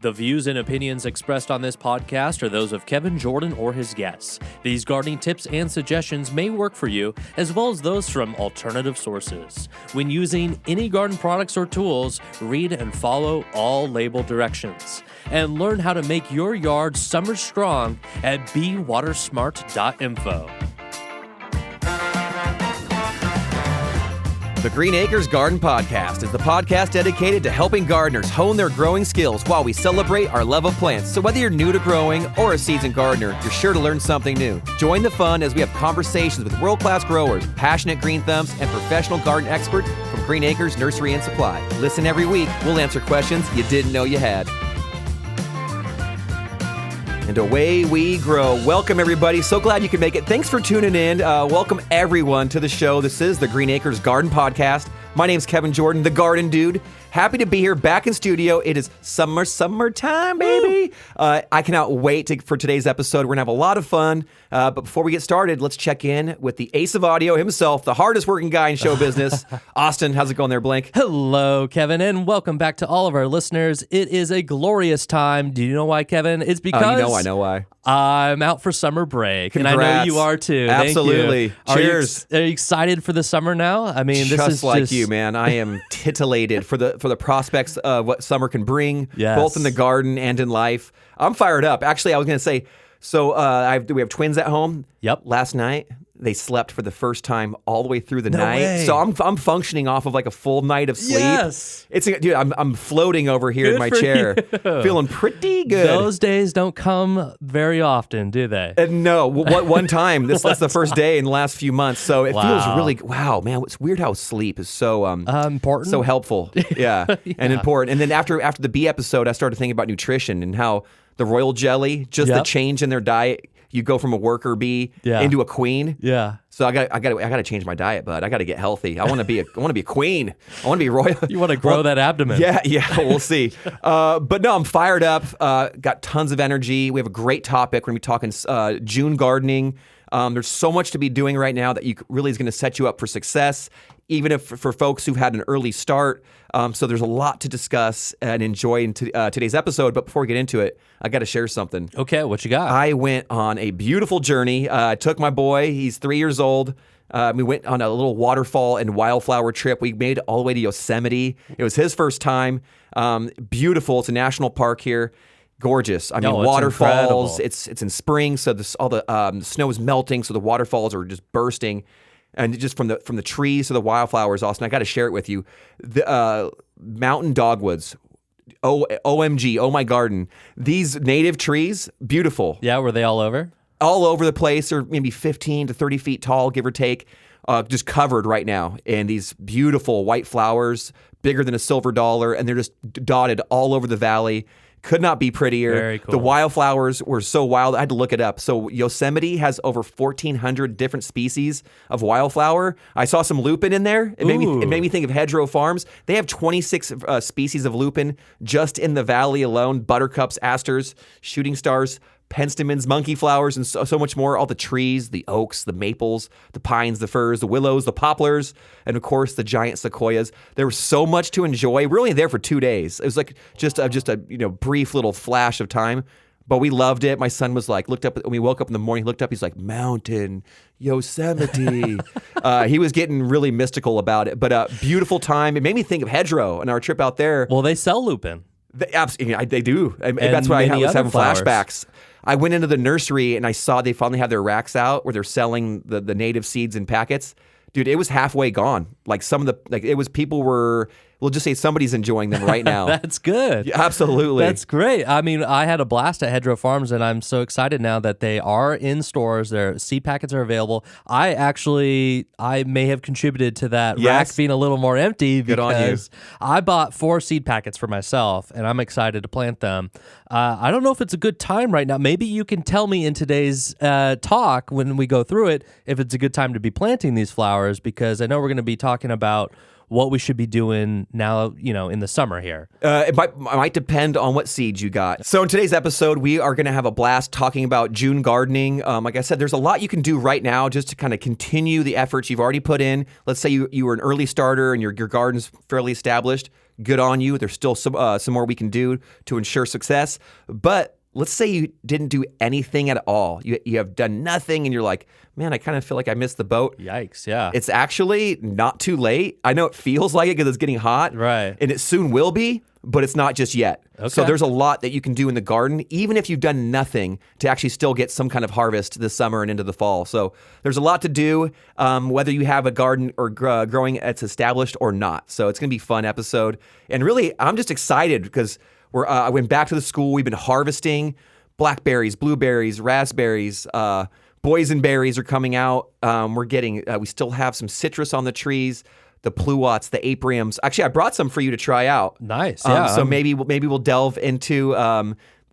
The views and opinions expressed on this podcast are those of Kevin Jordan or his guests. These gardening tips and suggestions may work for you, as well as those from alternative sources. When using any garden products or tools, read and follow all label directions. And learn how to make your yard summer strong at bewatersmart.info. The Green Acres Garden Podcast is the podcast dedicated to helping gardeners hone their growing skills while we celebrate our love of plants. So whether you're new to growing or a seasoned gardener, you're sure to learn something new. Join the fun as we have conversations with world-class growers, passionate green thumbs, and professional garden experts from Green Acres Nursery and Supply. Listen every week. We'll answer questions you didn't know you had. And away we grow. Welcome, everybody. So glad you can make it. Thanks for tuning in. Welcome, everyone, to the show. This is the Green Acres Garden Podcast. My name's Kevin Jordan, the Garden Dude. Happy to be here back in studio. It is summertime, baby. I cannot wait for today's episode. We're going to have a lot of fun. But before we get started, let's check in with the ace of audio himself, the hardest working guy in show business. Austin, how's it going there, Blink? Hello, Kevin, and welcome back to all of our listeners. It is a glorious time. Do you know why, Kevin? It's because I know why. I'm out for summer break. Congrats. And I know you are too. Absolutely. Thank you. Cheers. Are you excited for the summer now? I mean, this is like you, man. I am titillated for the prospects of what summer can bring, both in the garden and in life. I'm fired up. Actually, I was going to say, so we have twins at home. Yep. Last night, they slept for the first time all the way through the night. Way. So I'm functioning off of like a full night of sleep. Yes. Dude, I'm floating over here in my chair, feeling pretty good. Those days don't come very often, do they? No, one time. That's the first day in the last few months. So it feels really, man. It's weird how sleep is so important, so helpful, and important. And then after the bee episode, I started thinking about nutrition and how the royal jelly, just the change in their diet. You go from a worker bee into a queen. Yeah. So I got to change my diet, bud. I got to get healthy. I want to be a queen. I want to be royal. You want to grow that abdomen. Yeah. We'll see. But no, I'm fired up. Got tons of energy. We have a great topic. We're going to be talking June gardening. There's so much to be doing right now that really is going to set you up for success, even if for folks who've had an early start. So there's a lot to discuss and enjoy in today's episode. But before we get into it, I got to share something. Okay, what you got? I went on a beautiful journey. I took my boy. He's 3 years old. We went on a little waterfall and wildflower trip. We made it all the way to Yosemite. It was his first time. Beautiful. It's a national park here. Gorgeous. I mean, waterfalls. It's in spring, so all the snow is melting, so the waterfalls are just bursting. And just from the trees to the wildflowers, Austin, I got to share it with you. The mountain dogwoods, OMG, oh my garden. These native trees, beautiful. Yeah, were they all over? All over the place, or maybe 15 to 30 feet tall, give or take, just covered right now in these beautiful white flowers, bigger than a silver dollar, and they're just dotted all over the valley. Could not be prettier. Very cool. The wildflowers were so wild, I had to look it up. So Yosemite has over 1,400 different species of wildflower. I saw some lupin in there. It made me think of Hedgerow Farms. They have 26 species of lupin just in the valley alone. Buttercups, asters, shooting stars, penstemons, monkey flowers, and so much more. All the trees, the oaks, the maples, the pines, the firs, the willows, the poplars, and of course the giant sequoias. There was so much to enjoy. We're only there for 2 days. It was like just a brief little flash of time, but we loved it. My son was like, looked up when we woke up in the morning. He looked up. He's like, mountain, Yosemite. He was getting really mystical about it, but beautiful time. It made me think of Hedgerow and our trip out there. Well, they sell lupin. They do. And that's why I was having flashbacks. I went into the nursery and I saw they finally have their racks out where they're selling the native seeds in packets. Dude, it was halfway gone. Like we'll just say somebody's enjoying them right now. That's good. Yeah, absolutely. That's great. I mean, I had a blast at Hedgerow Farms, and I'm so excited now that they are in stores. Their seed packets are available. I may have contributed to that rack being a little more empty because I bought 4 seed packets for myself, and I'm excited to plant them. I don't know if it's a good time right now. Maybe you can tell me in today's talk when we go through it if it's a good time to be planting these flowers, because I know we're going to be talking about what we should be doing now, in the summer here. It might depend on what seeds you got. So in today's episode, we are going to have a blast talking about June gardening. Like I said, there's a lot you can do right now just to kind of continue the efforts you've already put in. Let's say you were an early starter and your garden's fairly established. good on you. There's still some more we can do to ensure success. But let's say you didn't do anything at all. You have done nothing and you're like, man, I kind of feel like I missed the boat. Yikes, yeah. It's actually not too late. I know it feels like it because it's getting hot. Right. And it soon will be, but it's not just yet. Okay. So there's a lot that you can do in the garden, even if you've done nothing, to actually still get some kind of harvest this summer and into the fall. So there's a lot to do, whether you have a garden or growing it's established or not. So it's going to be a fun episode. And really, I'm just excited because I went back to the school. We've been harvesting blackberries, blueberries, raspberries, boysenberries are coming out. We still have some citrus on the trees, the pluots, the apriums. Actually, I brought some for you to try out. Nice, yeah. So maybe we'll delve into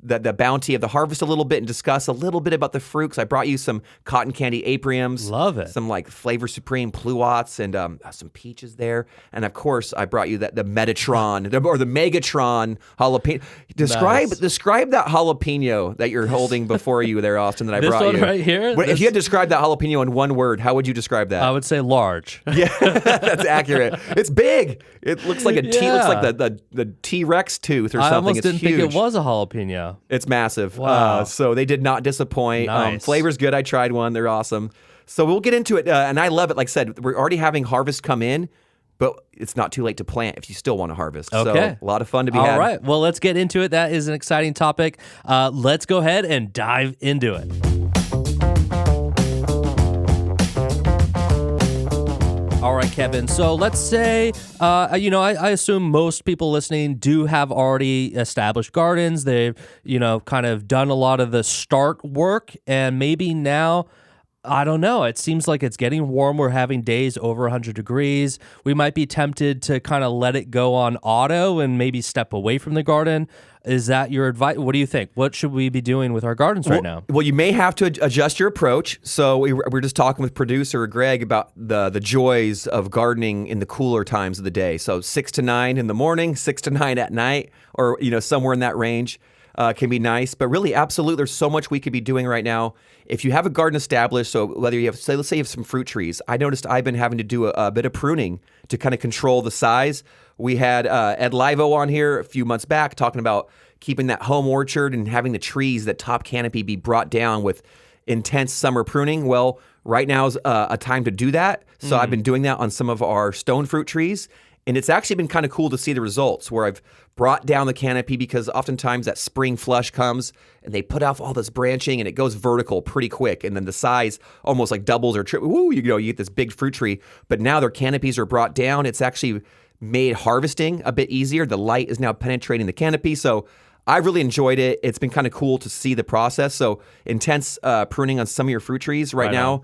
the bounty of the harvest a little bit and discuss a little bit about the fruit. Because I brought you some cotton candy apriums. Love it. Some like Flavor Supreme pluots and some peaches there. And of course, I brought you the Metatron or the Megatron jalapeno. Describe that jalapeno that you're holding before you there, Austin, that I brought you. This one right here? If you had to describe that jalapeno in one word, how would you describe that? I would say large. Yeah, that's accurate. It's big. It looks like looks like the T-Rex tooth or something. I almost It's didn't huge. think it was a jalapeno. It's massive. Wow. So they did not disappoint. Nice. Flavor's good. I tried one. They're awesome. So we'll get into it. And I love it. Like I said, we're already having harvest come in, but it's not too late to plant if you still want to harvest. Okay. So a lot of fun to be had. All right. Well, let's get into it. That is an exciting topic. Let's go ahead and dive into it. All right, Kevin. So let's say, I assume most people listening do have already established gardens. They've, kind of done a lot of the start work, and maybe now, I don't know. It seems like it's getting warm. We're having days over 100 degrees. We might be tempted to kind of let it go on auto and maybe step away from the garden. Is that your advice? What do you think? What should we be doing with our gardens right now? Well, you may have to adjust your approach. So we're just talking with producer Greg about the joys of gardening in the cooler times of the day. So 6 to 9 in the morning, 6 to 9 at night, or somewhere in that range. Can be nice, but really, absolutely, there's so much we could be doing right now. If you have a garden established, so whether you have, let's say you have some fruit trees, I noticed I've been having to do a bit of pruning to kind of control the size. We had Ed Livo on here a few months back talking about keeping that home orchard and having the trees, that top canopy be brought down with intense summer pruning. Well, right now is a time to do that. So I've been doing that on some of our stone fruit trees. And it's actually been kind of cool to see the results where I've brought down the canopy because oftentimes that spring flush comes and they put off all this branching and it goes vertical pretty quick. And then the size almost like doubles or triples. Woo, you get this big fruit tree. But now their canopies are brought down. It's actually made harvesting a bit easier. The light is now penetrating the canopy. So I've really enjoyed it. It's been kind of cool to see the process. So intense pruning on some of your fruit trees right now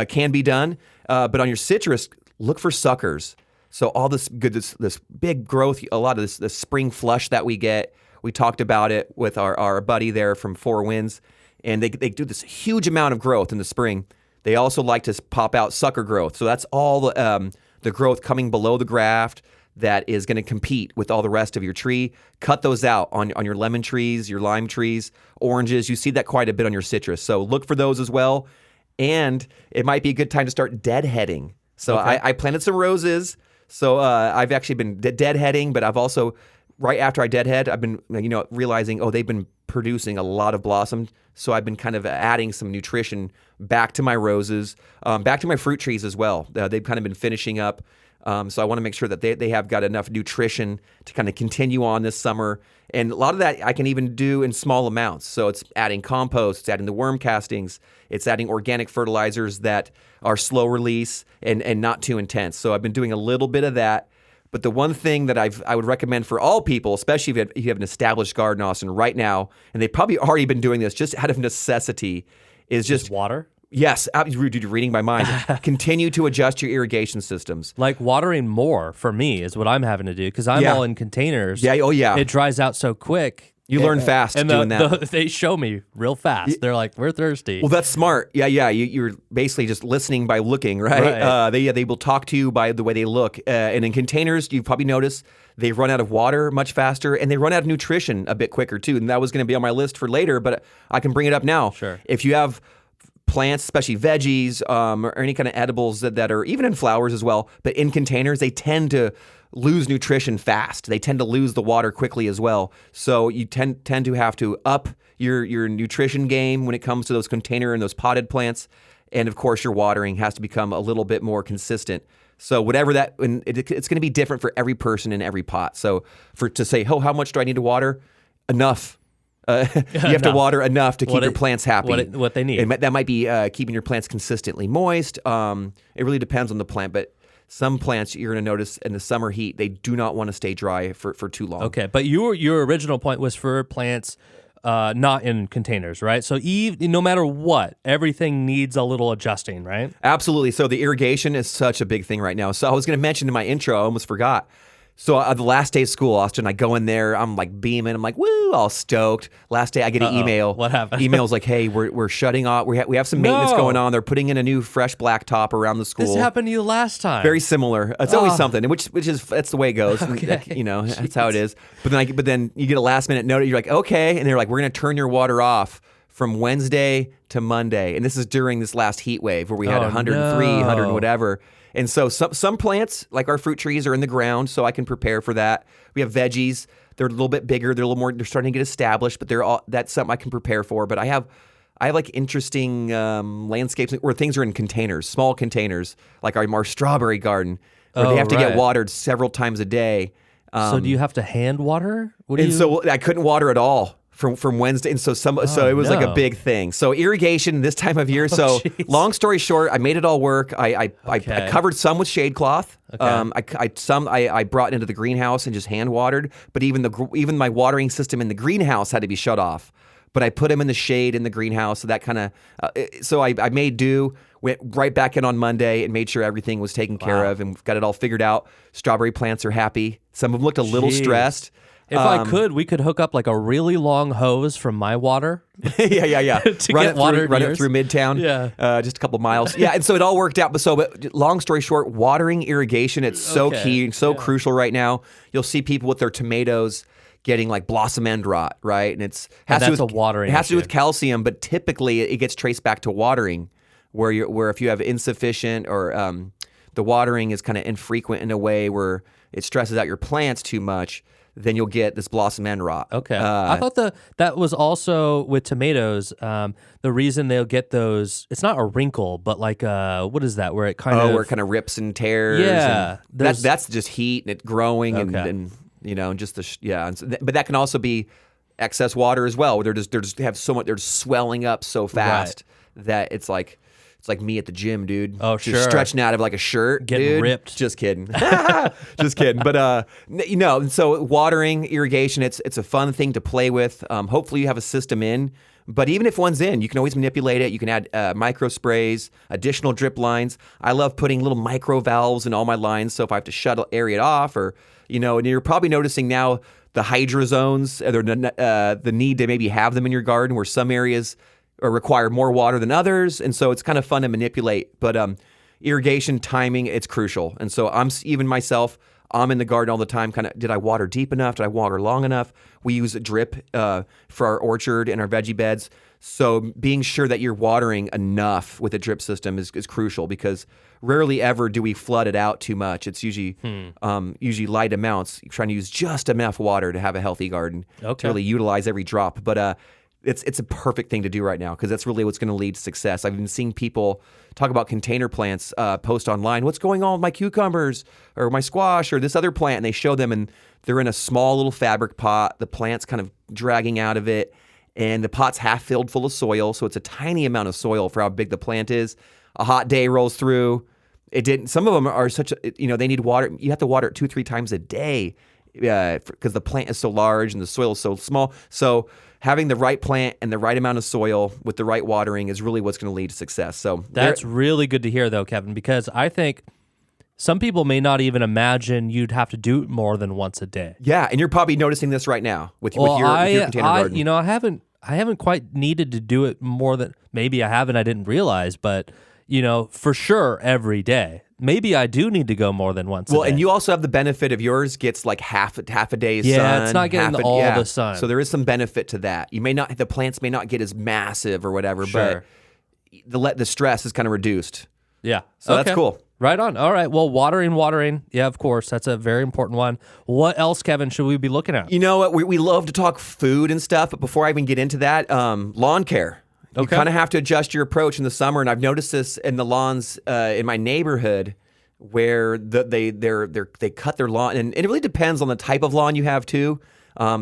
can be done. But on your citrus, look for suckers. So all this good, this big growth, a lot of this spring flush that we get. We talked about it with our buddy there from Four Winds, and they do this huge amount of growth in the spring. They also like to pop out sucker growth. So that's all the growth coming below the graft that is going to compete with all the rest of your tree. Cut those out on your lemon trees, your lime trees, oranges. You see that quite a bit on your citrus. So look for those as well. And it might be a good time to start deadheading. So okay. I planted some roses. So I've actually been deadheading, but I've also, right after I deadhead, I've been realizing, they've been producing a lot of blossom. So I've been kind of adding some nutrition back to my roses, back to my fruit trees as well. They've kind of been finishing up. So I want to make sure that they have got enough nutrition to kind of continue on this summer. And a lot of that I can even do in small amounts. So it's adding compost, it's adding the worm castings, it's adding organic fertilizers that are slow release and not too intense. So I've been doing a little bit of that. But the one thing that I would recommend for all people, especially if you have an established garden, Austin, right now, and they've probably already been doing this just out of necessity, is just water. Yes, you're reading my mind. Continue to adjust your irrigation systems. Like watering more for me is what I'm having to do because I'm all in containers. Yeah, yeah. It dries out so quick. You learn fast doing that. They show me real fast. They're like, we're thirsty. Well, that's smart. Yeah. You're basically just listening by looking, right? They will talk to you by the way they look. And in containers, you've probably noticed they run out of water much faster and they run out of nutrition a bit quicker too. And that was going to be on my list for later, but I can bring it up now. Sure. If you have plants, especially veggies, or any kind of edibles that are even in flowers as well, but in containers, they tend to lose nutrition fast. They tend to lose the water quickly as well. So you tend to have to up your nutrition game when it comes to those container and those potted plants. And of course, your watering has to become a little bit more consistent. So whatever that, and it's going to be different for every person in every pot. So to say, oh, how much do I need to water? Enough. You have to water enough to keep your plants happy. What they need. And that might be keeping your plants consistently moist. It really depends on the plant, but some plants you're going to notice in the summer heat, they do not want to stay dry for too long. Okay, but your original point was for plants not in containers, right? So no matter what, everything needs a little adjusting, right? Absolutely. So the irrigation is such a big thing right now. So I was going to mention in my intro, I almost forgot. So the last day of school, Austin, I go in there, I'm like beaming, I'm like, woo, all stoked. Last day, I get an email. What happened? Email's like, hey, we're shutting off. We have some maintenance going on. They're putting in a new fresh blacktop around the school. This happened to you last time. Very similar. It's always something, which is that's the way it goes. Okay. That's how it is. But then you get a last minute note. You're like, okay, and they're like, we're gonna turn your water off from Wednesday to Monday, and this is during this last heat wave where we had 103, 100 and whatever. And so some plants, like our fruit trees, are in the ground, so I can prepare for that. We have veggies; they're a little bit bigger, they're a little more, they're starting to get established, but that's something I can prepare for. But I have like interesting landscapes where things are in containers, small containers, like our strawberry garden, where they have to get watered several times a day. So do you have to hand water? So I couldn't water at all from Wednesday, and so it was like a big thing. So irrigation this time of year. Long story short, I made it all work. I covered some with shade cloth. Okay. I brought into the greenhouse and just hand watered. But even my watering system in the greenhouse had to be shut off. But I put them in the shade in the greenhouse. So that kind of I made do. Went right back in on Monday and made sure everything was taken care of, and got it all figured out. Strawberry plants are happy. Some of them looked a little stressed. If I could, we could hook up like a really long hose from my water. yeah. Run it through Midtown. Yeah. Just a couple miles. Yeah, and so it all worked out. But long story short, watering, irrigation, it's so key, so crucial right now. You'll see people with their tomatoes getting like blossom end rot, right? And that's a watering It has to do issue. with calcium, but typically it gets traced back to watering, where if you have insufficient or the watering is kind of infrequent in a way where it stresses out your plants too much, then you'll get this blossom end rot. Okay. I thought that was also with tomatoes. The reason they'll get those, it's not a wrinkle, but like what is that? Where it kind where it kind of rips and tears. Yeah. And that's just heat and it growing and just but that can also be excess water as well. Where they're swelling up so fast that it's like me at the gym, dude. Oh, just sure. Stretching out of like a shirt, getting dude. ripped. Just kidding. Just kidding. But so watering, irrigation, it's a fun thing to play with. Hopefully you have a system in. But even if one's in, you can always manipulate it. You can add micro sprays, additional drip lines. I love putting little micro valves in all my lines. So if I have to area it off, or and you're probably noticing now the hydro zones, or the need to maybe have them in your garden, where some areas or require more water than others, and so it's kind of fun to manipulate. But irrigation timing, it's crucial. And so I'm in the garden all the time. Kind of, did I water deep enough? Did I water long enough? We use a drip for our orchard and our veggie beds. So being sure that you're watering enough with a drip system is crucial, because rarely ever do we flood it out too much. It's usually light amounts. You're trying to use just enough water to have a healthy garden to really utilize every drop. But it's a perfect thing to do right now, because that's really what's going to lead to success. I've been seeing people talk about container plants, post online, what's going on with my cucumbers or my squash or this other plant, and they show them, and they're in a small little fabric pot. The plant's kind of dragging out of it, and the pot's half filled full of soil, so it's a tiny amount of soil for how big the plant is. A hot day rolls through. Some of them are they need water. You have to water it 2-3 times a day because the plant is so large and the soil is so small. So having the right plant and the right amount of soil with the right watering is really what's going to lead to success. So that's really good to hear, though, Kevin, because I think some people may not even imagine you'd have to do it more than once a day. Yeah, and you're probably noticing this right now with your container garden. I haven't quite needed to do it more than, maybe I haven't, I didn't realize, but for sure every day. Maybe I do need to go more than once a day. Well, and you also have the benefit of yours gets like half a day's sun. Yeah, it's not getting all the sun. So there is some benefit to that. The plants may not get as massive or whatever, sure. but the stress is kind of reduced. Yeah. So that's cool. Right on. All right. Well, watering. Yeah, of course. That's a very important one. What else, Kevin, should we be looking at? You know what? We love to talk food and stuff, but before I even get into that, lawn care. You kind of have to adjust your approach in the summer, and I've noticed this in the lawns in my neighborhood where they cut their lawn, and it really depends on the type of lawn you have too.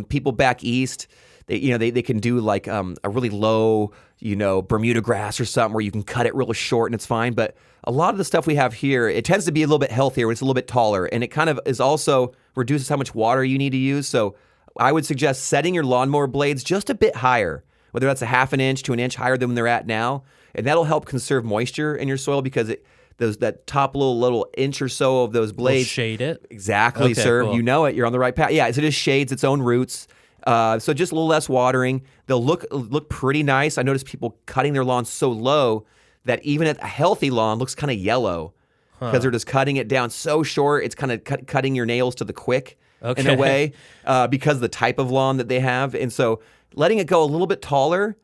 People back east, they can do like a really low, Bermuda grass or something where you can cut it real short and it's fine. But a lot of the stuff we have here, it tends to be a little bit healthier when it's a little bit taller, and it kind of is also reduces how much water you need to use. So I would suggest setting your lawnmower blades just a bit higher, whether that's a half an inch to an inch higher than they're at now, and that'll help conserve moisture in your soil because that top little inch or so of those blades shade it. Exactly, Okay, sir. cool. You know it. You're on the right path. Yeah, so it just shades its own roots. So just a little less watering. They'll look pretty nice. I notice people cutting their lawns so low that even a healthy lawn looks kind of yellow because they're just cutting it down so short. It's kind of cutting your nails to the quick in a way because of the type of lawn that they have. And so letting it go a little bit taller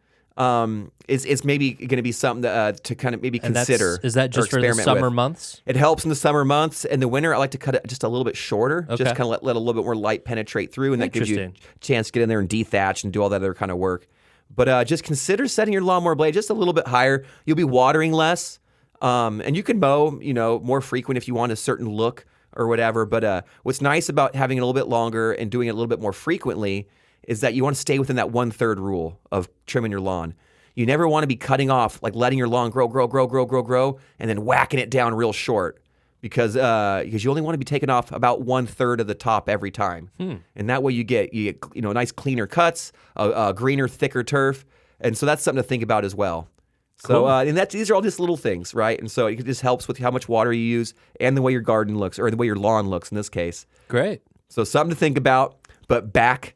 is maybe going to be something to kind of maybe consider. Is that just for the summer months? It helps in the summer months. In the winter, I like to cut it just a little bit shorter, Okay. just kind of let a little bit more light penetrate through, and that gives you a chance to get in there and dethatch and do all that other kind of work. But just consider setting your lawnmower blade just a little bit higher. You'll be watering less, and you can mow, more frequent if you want a certain look or whatever. But what's nice about having it a little bit longer and doing it a little bit more frequently is that you want to stay within that 1/3 rule of trimming your lawn. You never want to be cutting off, like letting your lawn grow, and then whacking it down real short because you only want to be taking off about 1/3 of the top every time. And that way you get nice cleaner cuts, a greener, thicker turf. And so that's something to think about as well. So Cool. and these are all just little things, right? And so it just helps with how much water you use and the way your garden looks, or the way your lawn looks in this case. Great. So something to think about, but back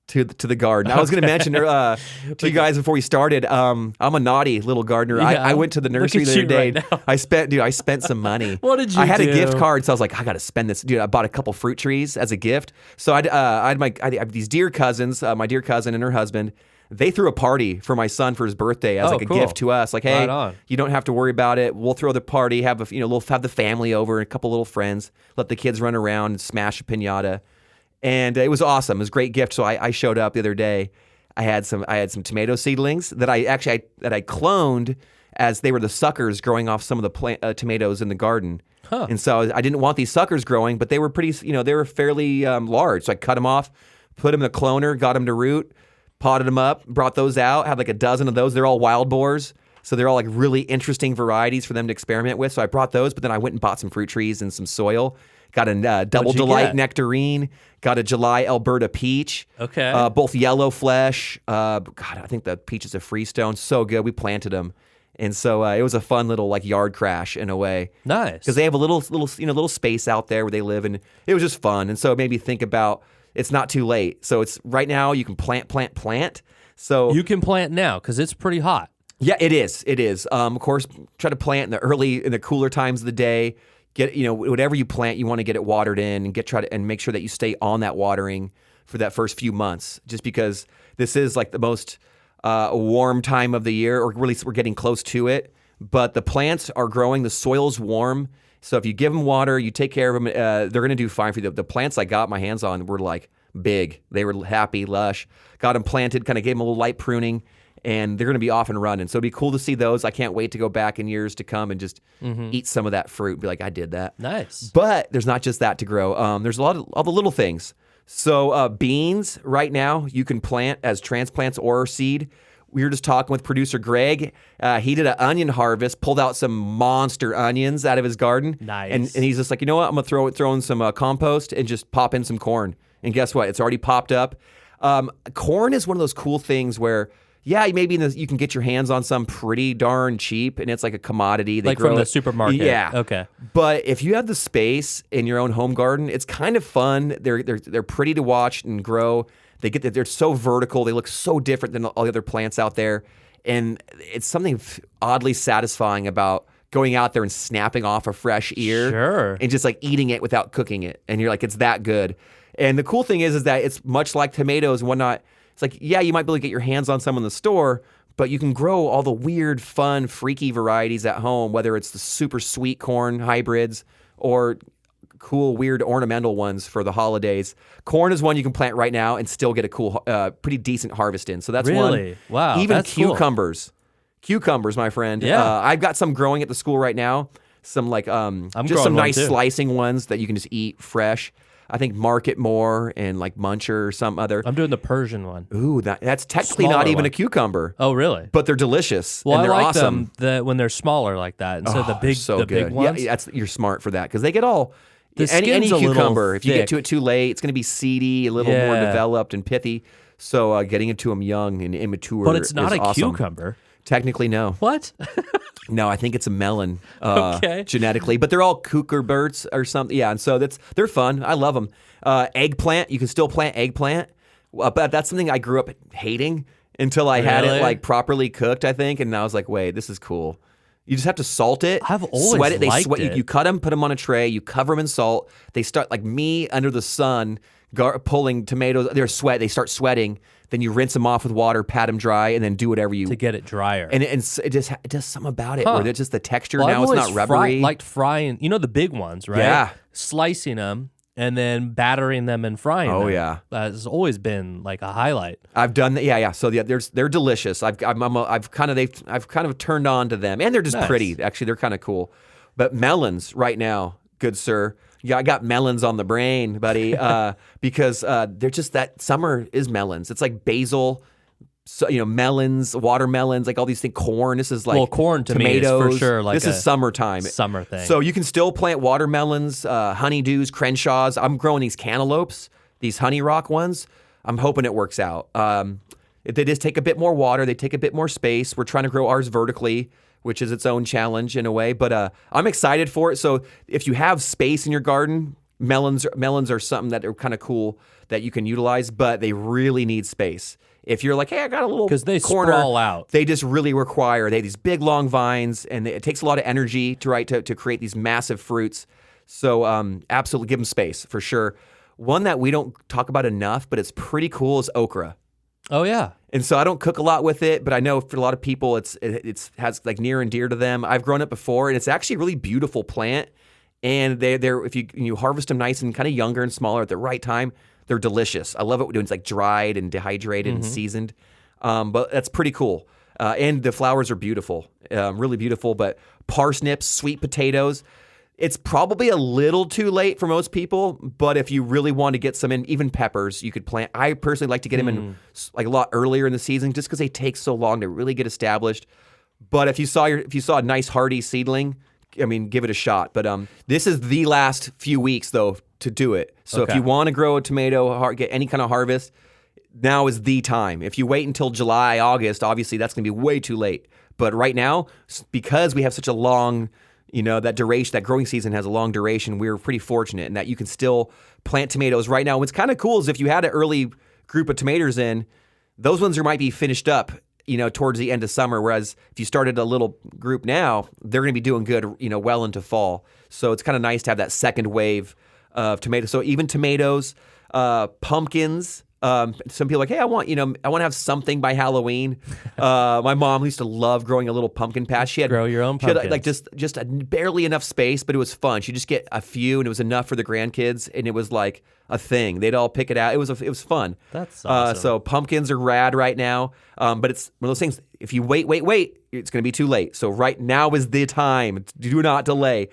to the garden. I was going to mention to you guys before we started, I'm a naughty little gardener. Yeah, I went to the nursery the other day. right now. I spent some money. What did you I had a do? gift card, so I was like, I got to spend this. Dude, I bought a couple fruit trees as a gift. So I have these dear cousins, my dear cousin and her husband. They threw a party for my son for his birthday as like a cool. gift to us. Like, hey, Right on. you don't have to worry about it. We'll throw the party, have have the family over and a couple little friends, let the kids run around and smash a piñata. And it was awesome. It was a great gift. So I showed up the other day. I had some tomato seedlings that I cloned as they were the suckers growing off some of the tomatoes in the garden. Huh. And so I didn't want these suckers growing, but they were they were fairly large. So I cut them off, put them in the cloner, got them to root, potted them up, brought those out, had like a dozen of those. They're all wild boars. So they're all like really interesting varieties for them to experiment with. So I brought those, but then I went and bought some fruit trees and some soil. Got a Double Delight get? Nectarine. Got a July Alberta Peach. Okay. Both yellow flesh. God, I think the peach is a Freestone. So good. We planted them. And so it was a fun little like yard crash in a way. Nice. Because they have a little space out there where they live, and it was just fun. And so it made me think about it's not too late. So it's right now you can plant. So You can plant now because it's pretty hot. yeah, it is. It is. Of course, try to plant in the cooler times of the day. Get whatever you plant, you want to get it watered in and make sure that you stay on that watering for that first few months. Just because this is like the most warm time of the year, or really we're getting close to it. But the plants are growing, the soil's warm. So if you give them water, you take care of them, they're going to do fine for you. The plants I got my hands on were like big. They were happy, lush. Got them planted, kind of gave them a little light pruning. And they're going to be off and running. So it'd be cool to see those. I can't wait to go back in years to come and just eat some of that fruit and be like, I did that. Nice. But there's not just that to grow. There's a lot of all the little things. So beans right now you can plant as transplants or seed. We were just talking with producer Greg. He did an onion harvest, pulled out some monster onions out of his garden. Nice. And he's just like, you know what? I'm going to throw in some compost and just pop in some corn. And guess what? It's already popped up. Corn is one of those cool things where yeah, maybe you can get your hands on some pretty darn cheap, and it's like a commodity. They Like grow from the it. supermarket. Yeah. Okay. But if you have the space in your own home garden, it's kind of fun. They're pretty to watch and grow. They're so vertical. They look so different than all the other plants out there, and it's something oddly satisfying about going out there and snapping off a fresh ear, Sure. and just like eating it without cooking it, and you're like, it's that good. And the cool thing is that it's much like tomatoes and whatnot. It's like, yeah, you might be able to get your hands on some in the store, but you can grow all the weird, fun, freaky varieties at home, whether it's the super sweet corn hybrids or cool, weird ornamental ones for the holidays. Corn is one you can plant right now and still get a cool, pretty decent harvest in. So that's really? one. Wow. Even that's cucumbers. Cool. Cucumbers, my friend. Yeah. I've got some growing at the school right now. Some like just some nice slicing ones that you can just eat fresh. I think Market More and like Muncher or some other. I'm doing the Persian one. Ooh, that's technically not even a cucumber. Oh, really? But they're delicious. Well, and they're I like awesome. them when they're smaller like that instead of the big ones. Yeah, you're smart for that because they get all. The any cucumber, if you get thick. to it too late, it's going to be seedy, a little more developed and pithy. So getting into them young and immature, but it's not is a awesome. Cucumber. Technically, no. What? No, I think it's a melon Okay. genetically, but they're all cucurbits or something. Yeah, and so they're fun. I love them. Eggplant, you can still plant eggplant, but that's something I grew up hating until I had it like properly cooked, I think, and I was like, wait, this is cool. You just have to salt it. I've always sweat it. liked it. You cut them, put them on a tray, you cover them in salt. They start like me under the sun, pulling tomatoes. They start sweating. Then you rinse them off with water, pat them dry, and then do whatever you to get it drier. And it does something about it where it's just the texture now it's not rubbery. Liked frying, the big ones, right? Yeah. Slicing them and then battering them and frying them. Oh yeah, that's always been like a highlight. I've done that. Yeah. So they're delicious. I've kind of turned on to them, and they're just pretty. Actually, they're kind of cool. But melons right now, good sir. Yeah, I got melons on the brain, buddy, because they're just that summer is melons. It's like basil, so, melons, watermelons, like all these things. Corn. This is like corn to tomatoes. Me is for sure. Like this is summertime. Summer thing. So you can still plant watermelons, honeydews, Crenshaws. I'm growing these cantaloupes, these honey rock ones. I'm hoping it works out. They just take a bit more water. They take a bit more space. We're trying to grow ours vertically, which is its own challenge in a way. But I'm excited for it. So if you have space in your garden, melons are something that are kind of cool that you can utilize, but they really need space. If you're like, hey, I got a little corner, they sprawl out. They just really require. They have these big long vines, and it takes a lot of energy to create these massive fruits. So absolutely give them space for sure. One that we don't talk about enough, but it's pretty cool, is okra. Oh yeah. And so I don't cook a lot with it, but I know for a lot of people it has like near and dear to them. I've grown it before, and it's actually a really beautiful plant. And they're if you harvest them nice and kind of younger and smaller at the right time, they're delicious. I love it when it's like dried and dehydrated and seasoned. But that's pretty cool. And the flowers are beautiful, really beautiful. But parsnips, sweet potatoes, it's probably a little too late for most people, but if you really want to get some in, even peppers, you could plant. I personally like to get them in like a lot earlier in the season, just because they take so long to really get established. But if you saw a nice hardy seedling, I mean, give it a shot. But this is the last few weeks though to do it. So if you want to grow a tomato, get any kind of harvest, now is the time. If you wait until July, August, obviously that's going to be way too late. But right now, because we have such a long that duration, that growing season has a long duration, we're pretty fortunate in that you can still plant tomatoes right now. What's kind of cool is if you had an early group of tomatoes in, those ones might be finished up, towards the end of summer. Whereas if you started a little group now, they're going to be doing good, well into fall. So it's kind of nice to have that second wave of tomatoes. So even tomatoes, pumpkins. Some people are like, hey, I want to have something by Halloween. My mom used to love growing a little pumpkin patch. She had grow your own pumpkins. She had, like just barely enough space, but it was fun. She'd just get a few, and it was enough for the grandkids, and it was like a thing. They'd all pick it out. It was fun. That's awesome. So pumpkins are rad right now, but it's one of those things. If you wait, it's going to be too late. So right now is the time. Do not delay.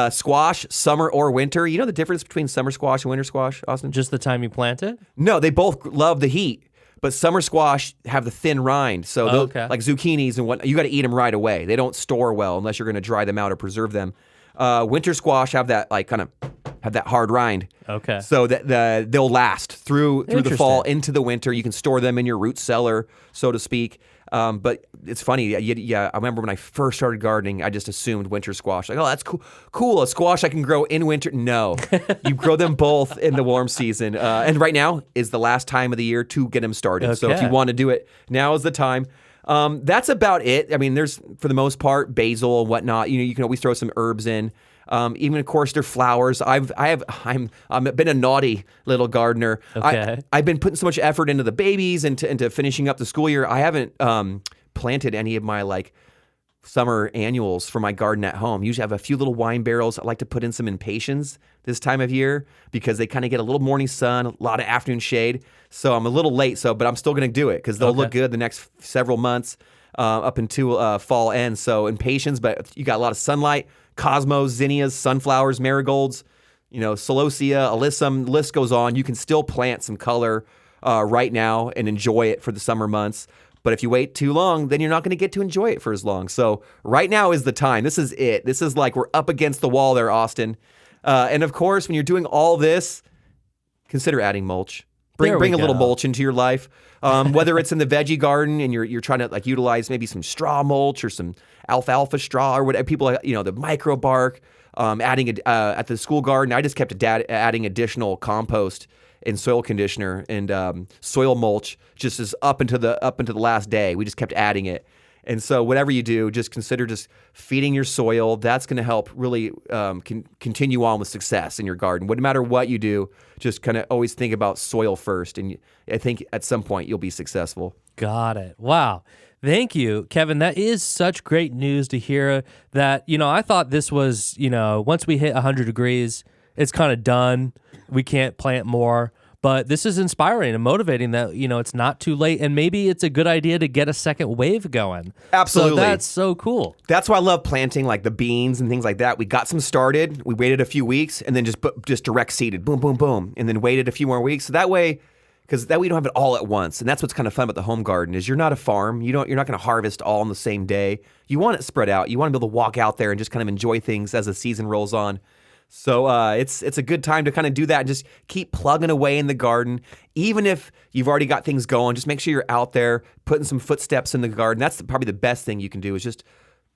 Squash, summer or winter. You know the difference between summer squash and winter squash, Austin? Just the time you plant it? No, they both love the heat. But summer squash have the thin rind. So like zucchinis and what, you got to eat them right away. They don't store well unless you're going to dry them out or preserve them. Winter squash have that have that hard rind. Okay. So that they'll last through the fall into the winter. You can store them in your root cellar, so to speak. But it's funny. Yeah, I remember when I first started gardening, I just assumed winter squash. Like, oh, that's cool. A squash I can grow in winter. No, you grow them both in the warm season. And right now is the last time of the year to get them started. Okay. So if you want to do it, now is the time. That's about it. I mean, there's, for the most part, basil and whatnot. You can always throw some herbs in. Even of course, their flowers. I've been a naughty little gardener. Okay. I've been putting so much effort into the babies and into finishing up the school year. I haven't planted any of my like summer annuals for my garden at home. Usually I have a few little wine barrels. I like to put in some impatiens this time of year because they kind of get a little morning sun, a lot of afternoon shade. So I'm a little late, but I'm still going to do it because they'll look good the next several months up until fall ends. So impatiens, but you got a lot of sunlight, cosmos, zinnias, sunflowers, marigolds, celosia, alyssum, the list goes on. You can still plant some color right now and enjoy it for the summer months. But if you wait too long, then you're not going to get to enjoy it for as long. So right now is the time. This is it. This is like we're up against the wall there, Austin. And of course, when you're doing all this, consider adding mulch. Bring a little mulch into your life. Whether it's in the veggie garden and you're trying to like utilize maybe some straw mulch or some alfalfa straw or whatever. People, the micro bark. Adding at the school garden, I just kept adding additional compost and soil conditioner and soil mulch just as up into the last day. We just kept adding it. And so whatever you do, just consider just feeding your soil. That's going to help really continue on with success in your garden. No matter what you do, just kind of always think about soil first. And I think at some point you'll be successful. Got it. Wow. Thank you, Kevin. That is such great news to hear that, I thought this was, once we hit 100 degrees, it's kind of done. We can't plant more. But this is inspiring and motivating that, it's not too late. And maybe it's a good idea to get a second wave going. Absolutely. So that's so cool. That's why I love planting like the beans and things like that. We got some started. We waited a few weeks and then just direct seeded. Boom, boom, boom. And then waited a few more weeks. So that way, because that way you don't have it all at once. And that's what's kind of fun about the home garden is you're not a farm. You're not going to harvest all on the same day. You want it spread out. You want to be able to walk out there and just kind of enjoy things as the season rolls on. So it's a good time to kind of do that and just keep plugging away in the garden. Even if you've already got things going, just make sure you're out there putting some footsteps in the garden. That's probably the best thing you can do is just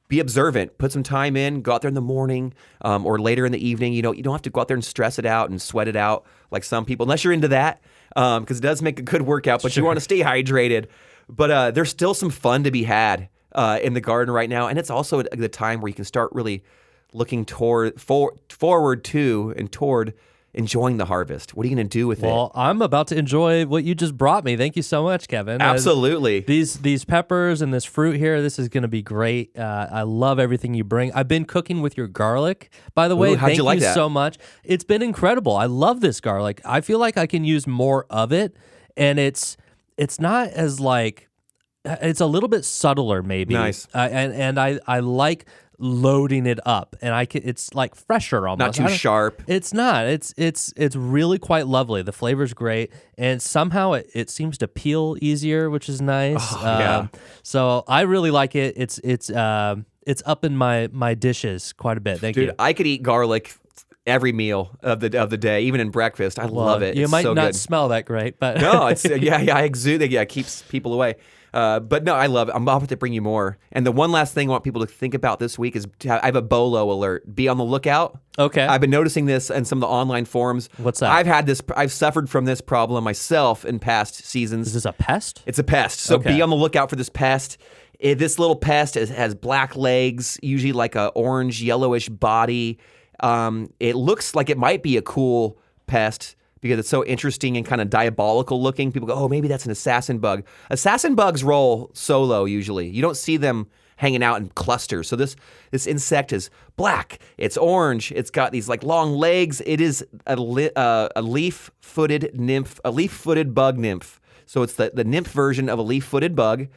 be observant. Put some time in. Go out there in the morning or later in the evening. You don't have to go out there and stress it out and sweat it out like some people, unless you're into that, because it does make a good workout, but you want to stay hydrated. But there's still some fun to be had in the garden right now. And it's also the time where you can start really looking forward to and toward enjoying the harvest. What are you going to do with it? Well, I'm about to enjoy what you just brought me. Thank you so much, Kevin. Absolutely. These peppers and this fruit here, this is going to be great. I love everything you bring. I've been cooking with your garlic, by the way. Ooh, how'd you like that? So much. It's been incredible. I love this garlic. I feel like I can use more of it, and it's not as like, it's a little bit subtler maybe. Nice. And I like loading it up, and it's like fresher almost. Not too sharp. It's not. It's really quite lovely. The flavor's great, and somehow it seems to peel easier, which is nice. Oh, yeah. So I really like it. It's up in my dishes quite a bit. Thank you. Dude, I could eat garlic every meal of the day, even in breakfast. I love it. You might so not good. smell that great, but no, it's I exude it. Yeah, it keeps people away. But no, I love it. I'm about to bring you more. And the one last thing I want people to think about this week is I have a BOLO alert. Be on the lookout. Okay. I've been noticing this in some of the online forums. What's that? I've suffered from this problem myself in past seasons. Is this a pest? It's a pest. So Okay. be on the lookout for this pest. This little pest has black legs, usually like a orange, yellowish body. It looks like it might be a cool pest because it's so interesting and kind of diabolical looking. People go, oh, maybe that's an assassin bug. Assassin bugs roll solo usually. You don't see them hanging out in clusters. So this insect is black. It's orange. It's got these like long legs. It is a leaf-footed bug nymph. So it's the nymph version of a leaf-footed bug.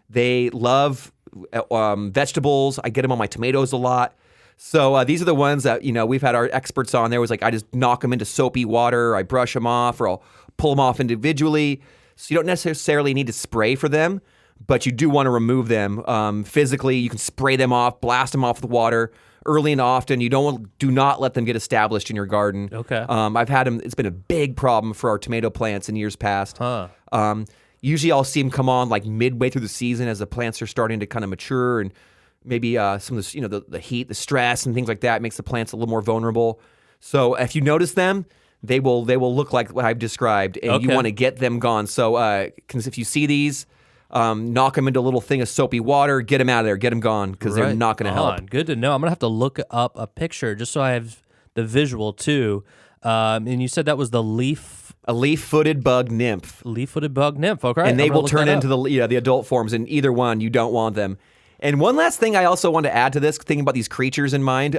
They love vegetables. I get them on my tomatoes a lot. So these are the ones that, we've had our experts on there. It was like I just knock them into soapy water, I brush them off, or I'll pull them off individually. So you don't necessarily need to spray for them, but you do want to remove them physically. You can spray them off, blast them off with water early and often. Do not let them get established in your garden. Okay. I've had them. It's been a big problem for our tomato plants in years past. Huh. Usually I'll see them come on like midway through the season as the plants are starting to kind of mature and maybe some of this, the heat, the stress, and things like that makes the plants a little more vulnerable. So if you notice them, they will look like what I've described, and you want to get them gone. So if you see these, knock them into a little thing of soapy water, get them out of there, get them gone, because they're not going to help. Good to know. I'm going to have to look up a picture just so I have the visual too. And you said that was the leaf A leaf-footed bug nymph. Leaf-footed bug nymph. Okay. And they will turn into the adult forms, and either one, you don't want them. And one last thing I also want to add to this, thinking about these creatures in mind,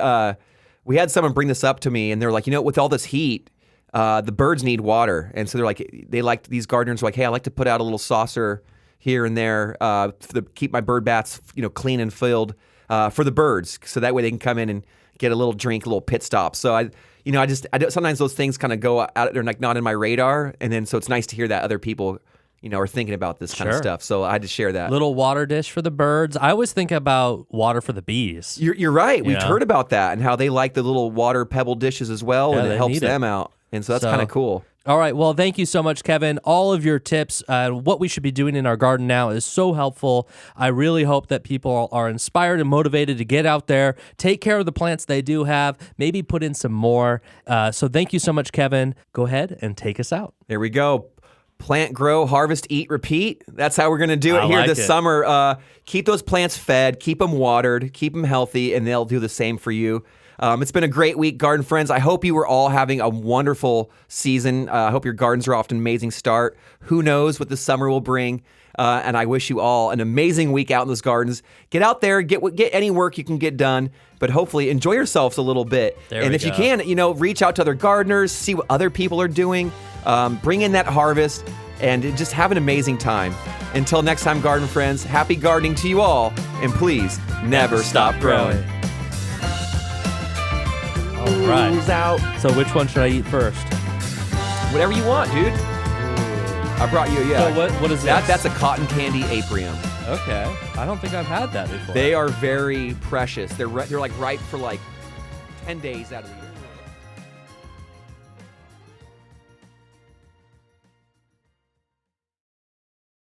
we had someone bring this up to me, and they're like, with all this heat, the birds need water. And so these gardeners are like, hey, I like to put out a little saucer here and there to keep my bird baths, clean and filled for the birds. So that way they can come in and get a little drink, a little pit stop. So I sometimes those things kind of go out, they're like not in my radar. And then, so it's nice to hear that other people, are thinking about this kind of stuff. So I had to share that. Little water dish for the birds. I always think about water for the bees. You're right. We've heard about that and how they like the little water pebble dishes as well. And it helps them out. And so that's kind of cool. All right. Well, thank you so much, Kevin. All of your tips, what we should be doing in our garden now is so helpful. I really hope that people are inspired and motivated to get out there, take care of the plants they do have, maybe put in some more. So thank you so much, Kevin. Go ahead and take us out. There we go. Plant, grow, harvest, eat, repeat. That's how we're going to do it here this summer. Keep those plants fed, keep them watered, keep them healthy, and they'll do the same for you. It's been a great week, garden friends. I hope you were all having a wonderful season. I hope your gardens are off to an amazing start. Who knows what the summer will bring? And I wish you all an amazing week out in those gardens. Get out there, get any work you can get done, but hopefully enjoy yourselves a little bit. And if you can, reach out to other gardeners, see what other people are doing, bring in that harvest, and just have an amazing time. Until next time, garden friends, happy gardening to you all, and please never stop growing. All right. Who's out? So which one should I eat first? Whatever you want, dude. I brought you, So what is this? That's a cotton candy apium. Okay. I don't think I've had that before. They are very precious. They're like ripe for like 10 days out of the year.